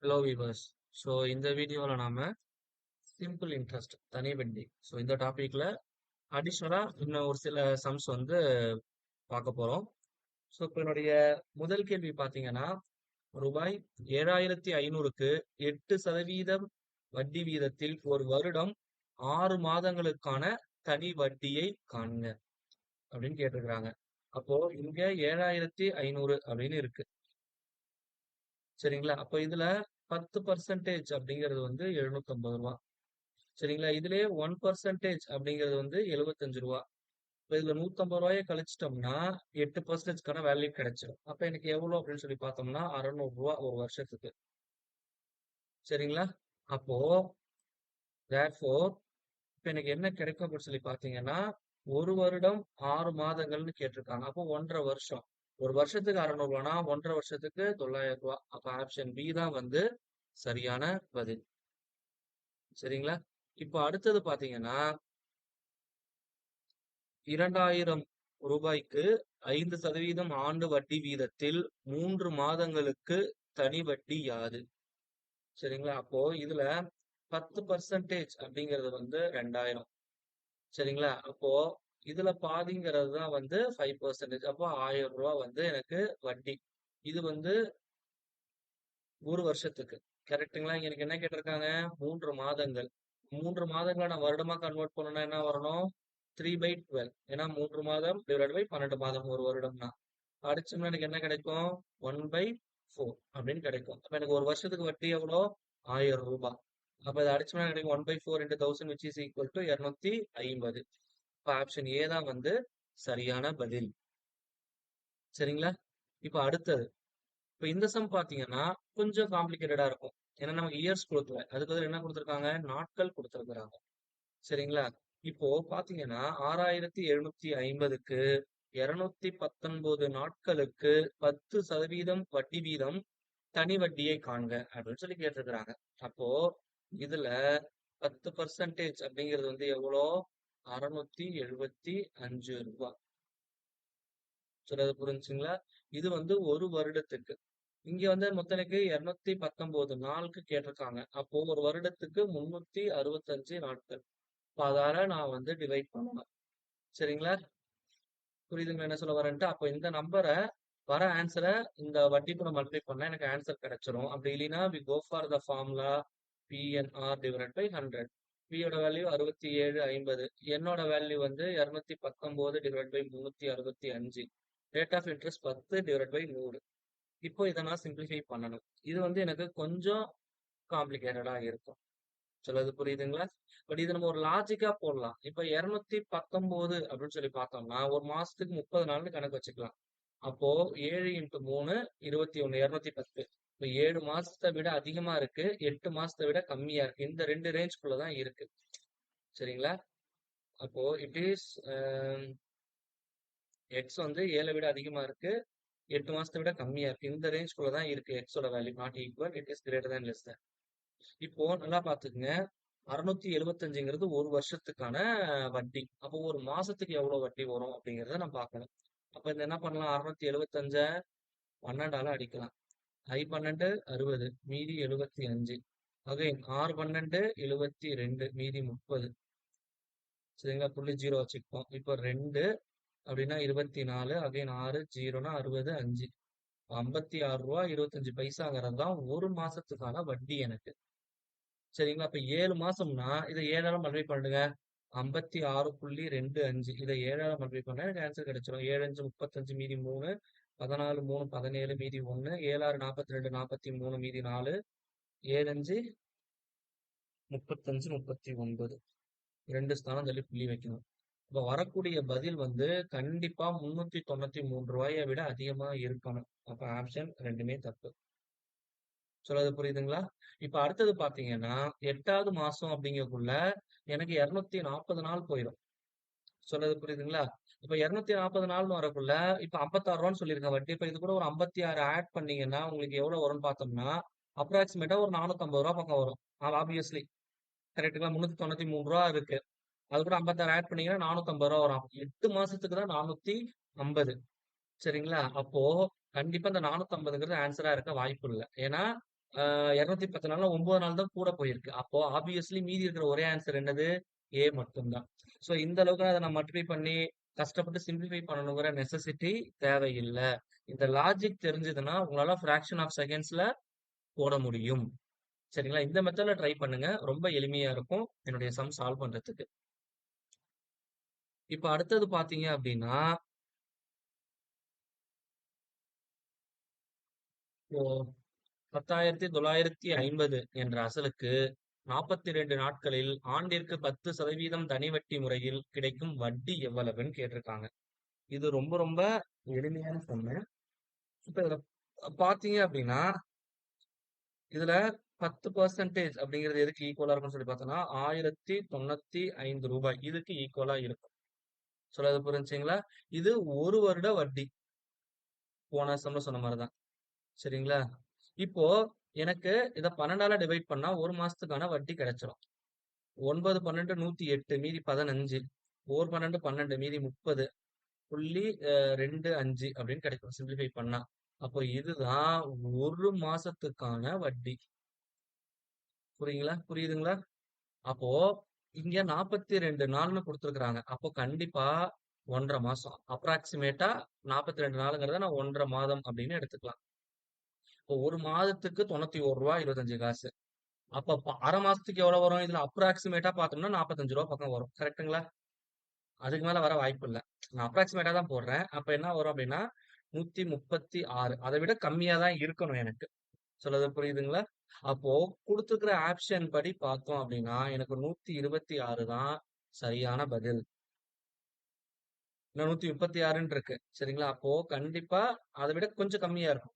Hello viewers. So இந்த வீடியோவில் நாம சிம்பிள் இன்ட்ரெஸ்ட் தனி வட்டி இந்த டாபிக்ல அடிஷ்னலா இன்னும் ஒரு சில சம்ஸ் பார்க்க போறோம். இப்போ என்னுடைய முதல் கேள்வி பார்த்தீங்கன்னா, ரூபாய் 7,500க்கு 8% வட்டி வீதத்தில் ஒரு வருடம் 6 மாதங்களுக்கான தனி வட்டியை காண்க அப்படின்னு கேட்டிருக்கிறாங்க. அப்போ இங்க 7,500 அப்படின்னு இருக்கு. சரிங்களா? அப்போ இதுல 10% அப்படிங்கிறது 750 ரூபா. சரிங்களா? இதுலயே 1% அப்படிங்கிறது 75 ரூபா. இப்ப இதுல 150 ரூபாயை கழிச்சிட்டோம்னா 8%க்கான வேல்யூ கிடைச்சிடும். அப்ப எனக்கு எவ்வளவு அப்படின்னு சொல்லி பார்த்தோம்னா 600 ரூபா ஒரு வருஷத்துக்கு. சரிங்களா? அப்போ therefore இப்ப எனக்கு என்ன கிடைக்கும் அப்படின்னு சொல்லி பார்த்தீங்கன்னா, ஒரு வருடம் 6 மாதங்கள்னு கேட்டிருக்காங்க. அப்போ 1,50 வருஷம். ஒரு வருஷத்துக்கு 600 ரூபானா 1,50 வருஷத்துக்கு 900 ரூபா. அப்ப ஆப்ஷன் பி தான் சரியான பதில். சரிங்களா? இப்போ அடுத்தது பாத்தீங்கன்னா, 2,000 ரூபாய்க்கு 5% ஆண்டு வட்டி வீதத்தில் 3 மாதங்களுக்கு தனி வட்டி யாது? சரிங்களா? அப்போ இதுல 10% அப்படிங்கிறது 2,000. சரிங்களா? அப்போ இதுல பாதிங்கிறது தான் 5%. அப்போ 1,000 ரூபா எனக்கு வட்டி. இது ஒரு வருஷத்துக்கு. கரெக்ட்டுங்களா? இங்க எனக்கு என்ன கேட்டிருக்காங்க? 3 மாதங்கள். 3 மாதங்கள நான் வருடமா கன்வெர்ட் பண்ணணும்னா என்ன வரணும்? 3/12. ஏன்னா 3 மாதம் டிவைடட் பை 12 மாதம் ஒரு வருடம்னா. அடிச்சோம்னா எனக்கு என்ன கிடைக்கும்? 1/4 அப்படின்னு கிடைக்கும். அப்ப எனக்கு ஒரு வருஷத்துக்கு வட்டி எவ்வளோ? 1,000 ரூபாய். அப்ப இத அடிச்சோம்னா எனக்கு 1/4 into 1000 which is equal to 250. இப்ப ஆப்ஷன் ஏ தான் சரியான பதில். சரிங்களா? இப்ப அடுத்தது. இப்ப இந்த சம் பாத்தீங்கன்னா கொஞ்சம் காம்ப்ளிகேட்டடா இருக்கும். ஏன்னா நமக்கு இயர்ஸ் கொடுக்கல. அதுக்கு பதிலா என்ன கொடுத்திருக்காங்க? நாட்கள் கொடுத்திருக்கிறாங்க. சரிங்களா? இப்போ பாத்தீங்கன்னா 6,750க்கு 219 நாட்களுக்கு 10% வட்டி வீதம் தனி வட்டியை காண்க அப்படின்னு சொல்லி கேட்டிருக்கிறாங்க. அப்போ இதுல 10% அப்படிங்கிறது எவ்வளோ? 675 ரூபாய். சொல்றது புரிஞ்சுங்களா? இது ஒரு வருடத்துக்கு. இங்க மொத்தம் எனக்கு 219 நாளுக்கு கேட்டிருக்காங்க. அப்போ ஒரு வருடத்துக்கு 365 நாட்கள். அப்ப அதால நான் டிவைட் பண்ணணும். சரிங்களா? புரியுதுங்களா என்ன சொல்ல வரேன்ட்டு? அப்ப இந்த நம்பரை வர ஆன்சரை இந்த வட்டி கூட மல்டிப்ளை பண்ணா எனக்கு ஆன்சர் கிடைச்சிரும். அப்படி இல்லைன்னா we go for the formula PNR divide by 100. பியோட வேல்யூ 6750. என்னோட value 219 divide by 365. Rate of interest 10 divide by 100. இப்போ இதை நான் சிம்பிளிஃபை பண்ணணும். இது எனக்கு கொஞ்சம் காம்ப்ளிகேட்டடா இருக்கும். சொல்றது புரியுதுங்களா? பட் இது நம்ம ஒரு லாஜிக்கா போடலாம். இப்ப 219 அப்படின்னு சொல்லி பார்த்தோம்னா ஒரு மாசத்துக்கு 30 நாள்னு கணக்கு வச்சுக்கலாம். அப்போ 7 இன்ட்டு 3 21 210. இப்ப 7 மாசத்தை விட அதிகமா இருக்கு, 8 மாசத்தை விட கம்மியா இருக்கு. இந்த ரெண்டு ரேஞ்ச்குள்ளதான் இருக்கு. சரிங்களா? அப்போ இட் இஸ் எக்ஸ் 7 விட அதிகமா இருக்கு, 8 மாசத்தை விட கம்மியா இருக்கு. இந்த ரேஞ்ச்குள்ளதான் இருக்கு. எக்ஸோட value not equal, it is greater than less than. இப்போ நல்லா பாத்துக்குங்க. 675ங்கிறது ஒரு வருஷத்துக்கான வட்டி. அப்போ ஒரு மாசத்துக்கு எவ்வளவு வட்டி வரும் அப்படிங்கறத நம்ம பார்க்கணும். அப்ப இந்த என்ன பண்ணலாம்? 675 12ஆல அடிக்கலாம். I12 60, மீதி 75. அகைன் R12 72, மீதி 30. சரிங்களா? புள்ளி 0 வச்சுப்போம். இப்போ 2 அப்படின்னா 24, அகைன் 6 0னா 60, 5. 56 ரூபா 25 பைசாங்கிறது தான் ஒரு மாசத்துக்கான வட்டி எனக்கு. சரிங்களா? அப்ப 7 மாசம்னா இதை 7ஆல மல்டிப்ளை பண்ணுங்க. 56.25. இதை 7ஆல மல்டிப்ளை பண்ணா எனக்கு ஆன்சர் கிடைச்சிடும். 7 5 35, மீதி 3. 14 3 17, மீதி 1. 7 6 42, 43, மீதி 4. 7 5 35 39. 2 ஸ்தானம் தள்ளி புள்ளி வைக்கணும். இப்ப வரக்கூடிய பதில் கண்டிப்பா 393 ரூபாயை விட அதிகமா இருக்கணும். அப்ப ஆப்ஷன் ரெண்டுமே தப்பு. சொல்றது புரியுதுங்களா? இப்ப அடுத்தது பாத்தீங்கன்னா 8வது மாசம் அப்படிங்கக்குள்ள எனக்கு 240 நாள் போயிடும். சொல்றது புரியுதுங்களா? இப்ப 240 நாள்னு வரக்குள்ள இப்ப 56 ரூபான்னு சொல்லியிருக்கேன் வட்டி. இப்ப இது கூட ஒரு 56 ஆட் பண்ணீங்கன்னா உங்களுக்கு எவ்வளவு வரும்னு பார்த்தோம்னா அப்ராக்சிமேட்டா ஒரு 450 ரூபாய் பக்கம் வரும். ஆப்வியஸ்லி கரெக்ட்டுங்களா? 393 ரூபா இருக்கு. அது கூட 56 ஆட் பண்ணீங்கன்னா 450 ரூபா வரும். 8 மாசத்துக்கு தான் 450. சரிங்களா? அப்போ கண்டிப்பா இந்த 450ங்கிறது ஆன்சரா இருக்க வாய்ப்பு இல்லை. ஏன்னா 210 நாள்ல 9 நாள் தான் கூட போயிருக்கு. அப்போ ஆப்வியஸ்லி மீதி இருக்கிற ஒரே ஆன்சர் என்னது? ஏ மட்டும்தான். சோ இந்த அளவுக்கு அத நான் மல்டிப்ளை பண்ணி கஷ்டப்பட்டு சிம்பிளிஃபை பண்ணணுங்கிற நெசசிட்டி தேவையில்ல. இந்த லாஜிக் தெரிஞ்சதுன்னா, உங்களால ஃபிராக்ஷன் ஆஃப் செகண்ட்ஸ்ல போட முடியும். சரிங்களா? இந்த மெத்தட்ல ட்ரை பண்ணுங்க. ரொம்ப எளிமையா இருக்கும். என்னுடைய சம் சால்வ் பண்றதுக்கு. இப்ப அடுத்தது பார்த்தீங்க அப்டின்னா, இப்போ 10,950 என்ற அசலுக்கு 42 நாட்களில் ஆண்டிற்கு 10% தனி வட்டி முறையில் கிடைக்கும் வட்டி எவ்வளவுன்னு கேட்டிருக்காங்க. இது ரொம்ப ரொம்ப எளிமையான சம்மு. இப்ப இதுல பார்த்தீங்க அப்டின்னா, இதுல 10% அப்படிங்கிறது எதுக்கு ஈக்குவலா இருக்கும்னு சொல்லி பார்த்தோம்னா, ரூ. 1,095 இதுக்கு ஈக்குவலா இருக்கும். சொல்றது புரிஞ்சுங்களா? இது 1 வருட வட்டி. போன சம்ல சொன்ன மாரி தான். சரிங்களா? இப்போ எனக்கு இத 12ஆல டிவைட் பண்ணா 1 மாசத்துக்கான வட்டி கிடைச்சிரும். 9, 12, 108 மீதி 15. 4, 12, 12 மீதி 30. புள்ளி 25 அப்படின்னு கிடைக்கும். சிம்பிளிஃபை பண்ணா. அப்போ இதுதான் 1 மாசத்துக்கான வட்டி. புரியுதுங்களா? அப்போ இங்க 42 நாள்னு குடுத்துருக்காங்க. அப்போ கண்டிப்பா 1 1/2 மாசம். அப்ராக்ஸிமேட்டா 42 நாளுங்கிறத நான் 1 1/2 மாதம் அப்படின்னு எடுத்துக்கலாம். இப்போ 1 மாதத்துக்கு ரூ. 91.25. அப்ப 1/2 மாசத்துக்கு எவ்வளவு வரும்? இதுல அப்ராக்ஸிமேட்டா பார்த்தோம்னா ரூ. 45 பக்கம் வரும். கரெக்ட்டுங்களா? அதுக்கு மேல வர வாய்ப்பு இல்ல. நான் அப்ராக்ஸிமேட்டா தான் போடுறேன். அப்ப என்ன வரும் அப்படின்னா 136. அதை விட கம்மியா தான் இருக்கணும் எனக்கு. சொல்றது புரியுதுங்களா? அப்போ குடுத்துருக்கிற ஆப்ஷன் படி பார்த்தோம் அப்படின்னா எனக்கு 126 தான் சரியான பதில். இன்னும் 136ன்னு இருக்கு. சரிங்களா? அப்போ கண்டிப்பா அதை விட கொஞ்சம் கம்மியா இருக்கும்.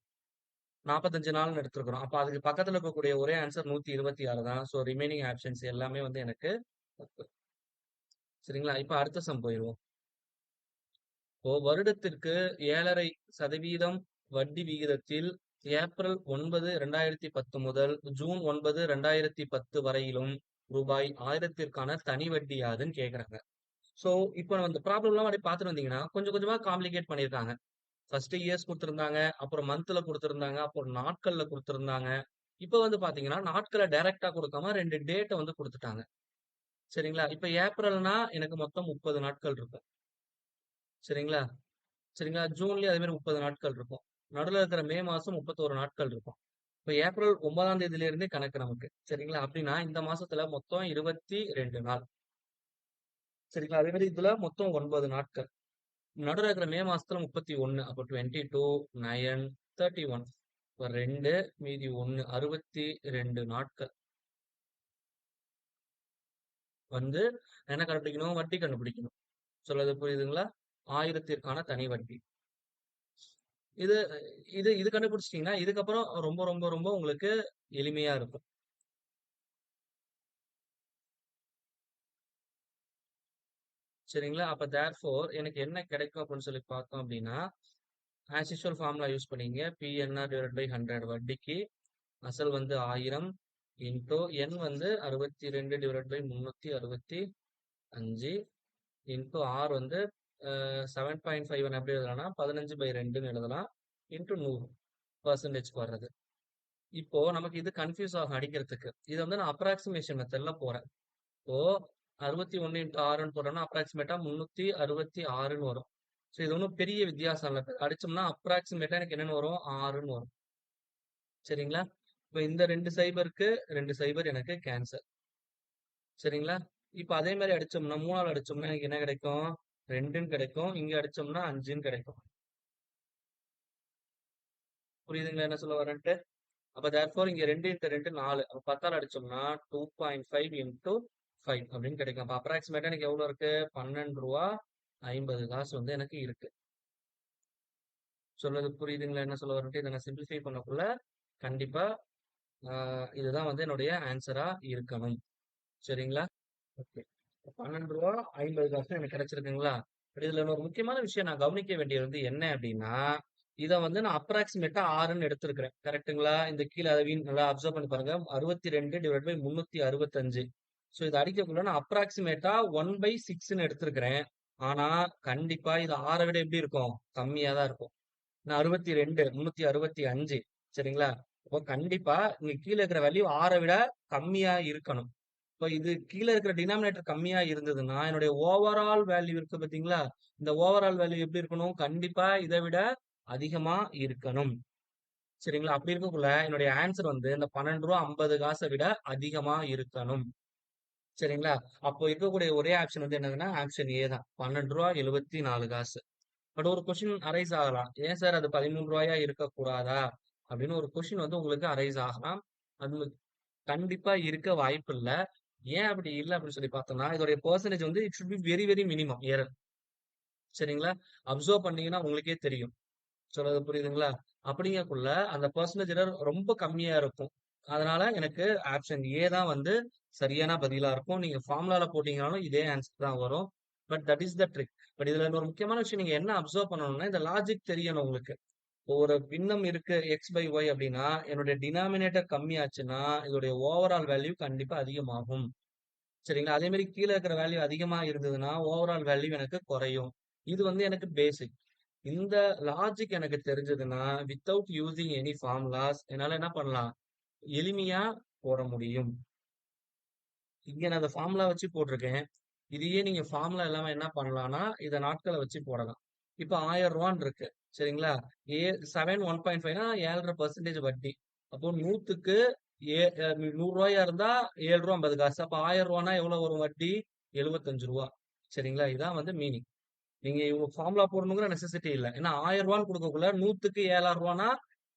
45 நாள்னு எடுத்திருக்கிறோம். அப்ப அதுக்கு பக்கத்துல இருக்கக்கூடிய ஒரே ஆன்சர் 126 தான். ஸோ ரிமைனிங் ஆப்ஷன்ஸ் எல்லாமே வந்து எனக்கு தப்பு. சரிங்களா? இப்ப அடுத்த சம் போயிருவோம். இப்போ வருடத்திற்கு 7.5% வட்டி விகிதத்தில் ஏப்ரல் 9, 2010 முதல் ஜூன் 9, 2010 வரையிலும் ரூபாய் 1000த்திற்கான தனி வட்டி யாதுன்னு கேக்குறாங்க. சோ இப்போ நம்ம இந்த ப்ராப்ளம்லாம் அப்படியே பார்த்துட்டு வந்தீங்கன்னா கொஞ்சம் கொஞ்சமா காம்ப்ளிகேட் பண்ணியிருக்காங்க. ஃபர்ஸ்ட் இயர்ஸ் குடுத்திருந்தாங்க. அப்புறம் மந்த்ல குடுத்திருந்தாங்க. அப்புறம் நாட்கள்ல குடுத்திருந்தாங்க. இப்ப வந்து பாத்தீங்கன்னா, நாட்கள டைரக்ட்டா குடுக்காம 2 டேட்ட வந்து குடுத்துட்டாங்க. சரிங்களா? இப்ப ஏப்ரல்னா எனக்கு மொத்தம் 30 நாட்கள் இருக்கும். சரிங்களா? சரிங்களா? ஜூன்லயும் அதே மாரி 30 நாட்கள் இருக்கும். நடுவுல இருக்கிற மே மாசம் 31 நாட்கள் இருக்கும். இப்ப ஏப்ரல் 9ஆம் தேதியில இருந்தே கணக்கு நமக்கு. சரிங்களா? அப்படின்னா இந்த மாசத்துல மொத்தம் 22 நாள். சரிங்களா? அதே மாரி இதுல மொத்தம் 9 நாட்கள். நடுவுல இருக்கிற மே மாசத்துல 31. அப்போ 22, 9, 31. இப்ப 2 மீதி 1 62 நாட்கள் வந்து என்ன கண்டுபிடிக்கணும்? வட்டி கண்டுபிடிக்கணும். சொல்றது புரியுதுங்களா? 1000த்திற்கான தனி வட்டி. இது இது இது கண்டுபிடிச்சிட்டீங்கன்னா, இதுக்கப்புறம் ரொம்ப ரொம்ப ரொம்ப உங்களுக்கு எளிமையா இருக்கும். சரிங்களா? அப்ப தேர்ஃபோர் எனக்கு என்ன கிடைக்கும் அப்படின்னு சொல்லி பார்த்தோம் அப்படின்னா, ஆஸ் யூசுவல் ஃபார்முலா யூஸ் பண்ணீங்க. பிஎன்ஆர் டிவைடட் பை 100 வட்டிக்கு அசல் வந்து 1000 இன்டூ என் வந்து 62 டிவைடட் பை 365 இன்டூ ஆர் வந்து 7.5 எப்படி எழுதலாம்னா 15/2ன்னு எழுதலாம். இன்டூ 100 பர்சன்டேஜ்க்கு வர்றது. இப்போ நமக்கு இது கன்ஃபியூஸ் ஆகும் அடிக்கிறதுக்கு. இதை வந்து நான் அப்ராக்சிமேஷன் மெத்தட்ல போறேன். இப்போ 61 இன்டூ 6ன்னு போட்டோம்னா அப்ராக்சிமேட்டா 366ன்னு வரும். ஸோ இது ஒன்றும் பெரிய வித்தியாசம் இல்லை. அடிச்சோம்னா அப்ராக்சிமேட்டா எனக்கு என்னன்னு வரும்? 6ன்னு வரும். சரிங்களா? இப்போ இந்த 2 சைபருக்கு 2 சைபர் எனக்கு கேன்சல். சரிங்களா? இப்ப அதே மாரி அடிச்சோம்னா, 3ஆல அடிச்சோம்னா எனக்கு என்ன கிடைக்கும்? 2ன்னு கிடைக்கும். இங்க அடிச்சோம்னா 5ன்னு கிடைக்கும். புரியுதுங்களா என்ன சொல்ல வரேன்ட்டு? அப்ப தேர்ஃபோர் இங்க 2 இன்டு 2 4. அப்ப 10ஆல அடிச்சோம்னா 2.5 இன்டு 5 அப்படின்னு கிடைக்கும். அப்ப அப்ராக்சிமேட்டா எனக்கு எவ்வளவு இருக்கு? ரூ. 12.50 வந்து எனக்கு இருக்கு. சொல்றது புரியுதுங்களா என்ன சொல்ல வரேன்ட்டு? இதை நான் சிம்பிளிஃபை பண்ணக்குள்ள கண்டிப்பா இதுதான் வந்து என்னுடைய ஆன்சரா இருக்கணும். சரிங்களா? ஓகே. ரூ. 12.50 எனக்கு கிடைச்சிருக்குங்களா? பட் இதுல இன்னொரு முக்கியமான விஷயம் நான் கவனிக்க வேண்டியது வந்து என்ன அப்படின்னா, இத வந்து நான் அப்ராக்ஸிமேட்டா 6ன்னு எடுத்திருக்கிறேன். கரெக்ட்டுங்களா? இந்த கீழ அதையும் நல்லா அப்சர்வ் பண்ணி பாருங்க. 62 டிவைட் பை 365. ஸோ இத அடிக்கக்குள்ள நான் அப்ராக்ஸிமேட்டா 1/6ன்னு எடுத்திருக்கிறேன். ஆனா, கண்டிப்பா இது 6 விட எப்படி இருக்கும்? கம்மியா தான் இருக்கும். நான் 62, 365 சரிங்களா? அப்போ கண்டிப்பா இங்க கீழ இருக்கிற வேல்யூ 6 விட கம்மியா இருக்கணும். இப்போ இது கீழ இருக்கிற டினாமினேட்டர் கம்மியா இருந்ததுன்னா, என்னுடைய ஓவரால் வேல்யூ இருக்கு பார்த்தீங்களா? இந்த ஓவரால் வேல்யூ எப்படி இருக்கணும்? கண்டிப்பா இத விட அதிகமா இருக்கணும். சரிங்களா? அப்படி இருக்கக்குள்ள என்னுடைய ஆன்ஸர் வந்து இந்த ரூ. 12.50 விட அதிகமா இருக்கணும். சரிங்களா? அப்போ இருக்கக்கூடிய ஒரே ஆப்ஷன் வந்து என்னதுன்னா, ஆப்ஷன் ஏ தான். ரூ. 12.74. பட் ஒரு கொஸ்டின் அரைஸ் ஆகலாம். ஏன் சார் அது ரூ. 13 இருக்கக்கூடாதா? அப்படின்னு ஒரு கொஸ்டின் வந்து உங்களுக்கு அரைஸ் ஆகலாம். அது கண்டிப்பா இருக்க வாய்ப்பில்ல. ஏன் அப்படி இல்ல அப்படின்னு சொல்லி பார்த்தோம்னா, இதோடைய பெர்சன்டேஜ் வந்து it should be very, very minimum error. சரிங்களா? அப்சர்வ் பண்ணீங்கன்னா உங்களுக்கே தெரியும். சொல்றது புரியுதுங்களா? அப்படிங்கக்குள்ள அந்த பெர்சன்டேஜ் எரர் ரொம்ப கம்மியா இருக்கும். அதனால எனக்கு ஆப்ஷன் ஏ தான் வந்து சரியான பதிலா இருக்கும். நீங்க ஃபார்முலால போட்டீங்கனாலும் இதே ஆன்சர் தான் வரும். But that is the trick. But இதுல இன்னொரு முக்கியமான விஷயம் நீங்க என்ன அப்சர்வ் பண்ணணும்னா, இந்த லாஜிக் தெரியணும் உங்களுக்கு. இப்போ ஒரு பின்னம் இருக்கு எக்ஸ் பை ஒய் அப்படின்னா, என்னுடைய டினாமினேட்டர் கம்மியாச்சுன்னா, இதோடைய ஓவரால் வேல்யூ கண்டிப்பா அதிகமாகும். சரிங்களா? அதே மாரி கீழ இருக்கிற வேல்யூ அதிகமா இருந்ததுன்னா, ஓவரால் வேல்யூ எனக்கு குறையும். இது வந்து எனக்கு பேசிக். இந்த லாஜிக் எனக்கு தெரிஞ்சதுன்னா, வித்தவுட் யூசிங் எனி ஃபார்முலாஸ் என்னால என்ன பண்ணலாம்? எளிமையா போட முடியும். இங்க நான் அந்த ஃபார்முலா வச்சு போட்டிருக்கேன். இதையே நீங்க ஃபார்முலா இல்லாம என்ன பண்ணலாம்னா, இத நாட்கள வச்சு போடலாம். இப்ப ரூ. 1000 இருக்கு. சரிங்களா? 7 1.5னா 7.5% வட்டி. அப்போ 100க்கு ஏ அ ரூ. 100 இருந்தா ரூ. 7.50. அப்ப ரூ. 1000னா எவ்வளவு வரும் வட்டி? ரூ. 75. சரிங்களா? இதான் வந்து மீனிங். நீங்க இவங்க ஃபார்முலா போடணுங்கிற நெசசிட்டி இல்ல. ஏன்னா ரூ. 1000 குடுக்கக்குள்ள 100க்கு ரூ. 7000னா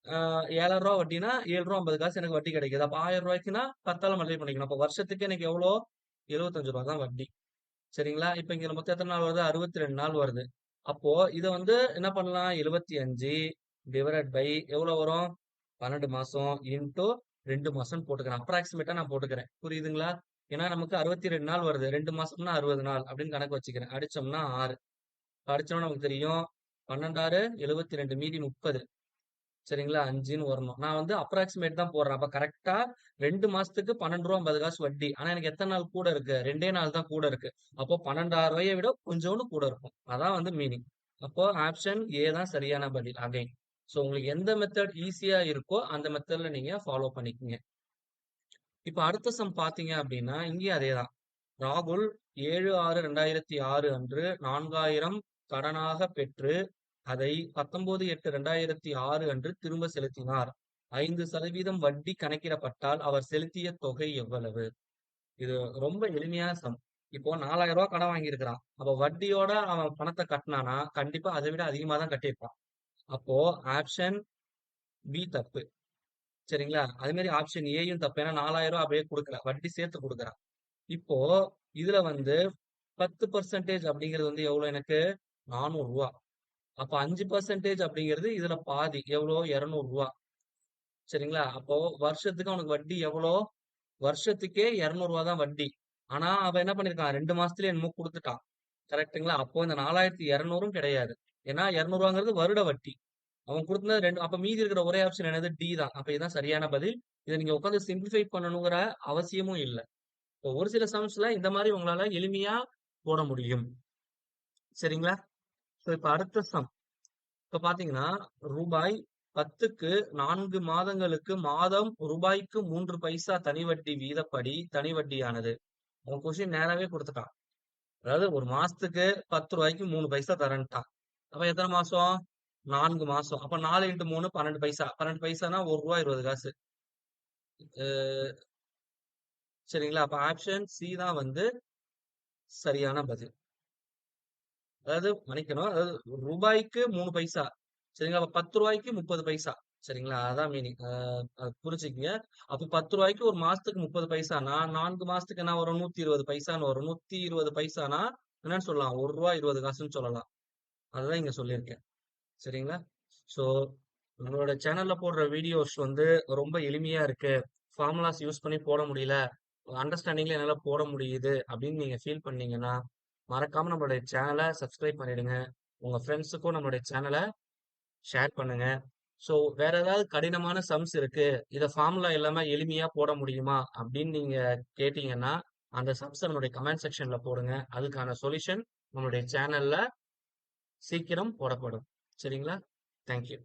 ரூ. 7000 வட்டினா ரூ. 7.50 எனக்கு வட்டி கிடைக்குது. அப்ப ரூ. 1000க்குன்னா 10ஆல மல்டிப்ளை பண்ணிக்கணும். அப்ப வருஷத்துக்கு எனக்கு எவ்வளோ? ரூ. 75 தான் வட்டி. சரிங்களா? இப்ப இங்க மொத்தம் எத்தன நாள் வருது? 62 நாள் வருது. அப்போ இத வந்து என்ன பண்ணலாம்? 75 டிவைடட் பை எவ்வளோ வரும்? 12 மாசம் இன்டூ 2 மாசம்னு போட்டுக்கிறேன். அப்ராக்ஸிமேட்டா நான் போட்டுக்கிறேன். புரியுதுங்களா? ஏன்னா நமக்கு 62 நாள் வருது. 2 மாசம்னா 60 நாள் அப்படின்னு கணக்கு வச்சுக்கிறேன். அடிச்சோம்னா 6. அடிச்சோம்னா நமக்கு தெரியும். 12 6 72 மீதி 30. சரிங்களா? 5ன்னு வரணும். நான் வந்து அப்ராக்ஸிமேட் தான் போடுறேன். அப்ப கரெக்ட்டா 2 மாசத்துக்கு ரூ. 12.50 வட்டி. ஆனா எனக்கு எத்தன நாள் கூட இருக்கு? 2 நாள் தான் கூட இருக்கு. அப்போ ரூ. 12,000 விட கொஞ்சோண்டு கூட இருக்கும். அதான் வந்து மீனிங். அப்போ ஆப்ஷன் ஏ தான் சரியான பதில் அகைன். சோ உங்களுக்கு எந்த மெத்தட் ஈஸியா இருக்கோ அந்த மெத்தட்ல நீங்க ஃபாலோ பண்ணிக்கங்க. இப்ப அடுத்த சம் பார்த்தீங்க அப்படின்னா, இங்கேயும் அதேதான். ராகுல் 7/6/2006 அன்று 4000 கடனாக பெற்று அதை 19/8/2006 அன்று திரும்ப செலுத்தினார். 5% வட்டி கணக்கிடப்பட்டால் அவர் செலுத்திய தொகை எவ்வளவு? இது ரொம்ப எளிமையான சம். இப்போ ரூ. 4000 கடன் வாங்கியிருக்கிறான். அப்ப வட்டியோட அவன் பணத்த கட்டுனானா, கண்டிப்பா அதை விட அதிகமா தான் கட்டியிருப்பான். அப்போ ஆப்ஷன் பி தப்பு. சரிங்களா? அதே மாரி ஆப்ஷன் ஏயும் தப்பு. ஏன்னா ரூ. 4000 அப்படியே குடுக்கல. வட்டி சேர்த்து குடுக்குறான். இப்போ இதுல வந்து 10% அப்படிங்கிறது வந்து எவ்வளோ எனக்கு? ரூ. 400. அப்ப 5% அப்படிங்கிறது இதுல பாதி. எவ்வளோ? ரூ. 200. சரிங்களா? அப்போ வருஷத்துக்கு அவனுக்கு வட்டி எவ்வளோ? வருஷத்துக்கே ரூ. 200 தான் வட்டி. ஆனா, அவன் என்ன பண்ணியிருக்கான்? 2 மாசத்துலயே என்னமோ குடுத்துட்டான். கரெக்ட்டுங்களா? அப்போ இந்த 4200ம் கிடையாது. ஏன்னா ரூ. 200ங்கிறது வருட வட்டி. அவன் குடுத்தது 2 அப்ப மீதி இருக்கிற ஒரே ஆப்ஷன் என்னது? டி தான். அப்ப இதுதான் சரியான பதில். இத நீங்க உட்கார்ந்து சிம்ப்ளிஃபை பண்ணணுங்கிற அவசியமும் இல்ல. இப்போ ஒரு சில சம்ஸ்ல இந்த மாரி உங்களால எளிமையா போட முடியும். சரிங்களா? சோ இப்ப அடுத்த சம். இப்ப பாத்தீங்கன்னா, ரூபாய் 10க்கு 4 மாதங்களுக்கு மாதம் ரூபாய்க்கு 3 பைசா தனி வட்டி வீதப்படி தனி வட்டியானது. அவன் கொஸ்டின் நேராவே குடுத்துட்டான். அதாவது ஒரு மாசத்துக்கு ரூ. 10க்கு 3 பைசா தரேன்ட்டான். அப்ப எத்தன மாசம்? 4 மாசம். அப்ப 4 இன்டு 3 12 பைசா. 12 பைசான்னா ரூ. 1.20. அ சரிங்களா? அப்ப ஆப்ஷன் சி தான் வந்து சரியான பதில். அதாவது மன்னிக்கணும். அதாவது ரூபாய்க்கு 3 பைசா. சரிங்களா? அப்ப ரூ. 10க்கு 30 பைசா. சரிங்களா? அதான் மீனிங். புரிச்சுக்கங்க. அப்ப ரூ. 10க்கு ஒரு மாசத்துக்கு 30 பைசான்னா, 4 மாசத்துக்கு என்ன வரும்? 120 பைசான்னு வரும். 120 பைசான்னா என்னன்னு சொல்லலாம்? ரூ. 1.20ன்னு சொல்லலாம். அதுதான் இங்க சொல்லியிருக்கேன். சரிங்களா? ஸோ நம்மளோட சேனல்ல போடுற வீடியோஸ் வந்து ரொம்ப எளிமையா இருக்கு. ஃபார்முலாஸ் யூஸ் பண்ணி போட முடியல. அண்டர்ஸ்டாண்டிங்ல என்னால போட முடியுது அப்படின்னு நீங்க ஃபீல் பண்ணீங்கன்னா, மறக்காம நம்மளுடைய சேனல சப்ஸ்கிரைப் பண்ணிடுங்க. உங்க ஃப்ரெண்ட்ஸுக்கும் நம்மளுடைய சேனல ஷேர் பண்ணுங்க. ஸோ வேற ஏதாவது கடினமான சம்ஸ் இருக்கு. இத ஃபார்முலா இல்லாம எளிமையா போட முடியுமா? அப்படின்னு நீங்க கேட்டீங்கன்னா, அந்த சம்ஸ நம்மளுடைய கமெண்ட் செக்ஷன்ல போடுங்க. அதுக்கான சொல்யூஷன் நம்மளுடைய சேனல்ல சீக்கிரம் போடப்படும். சரிங்களா? Thank you.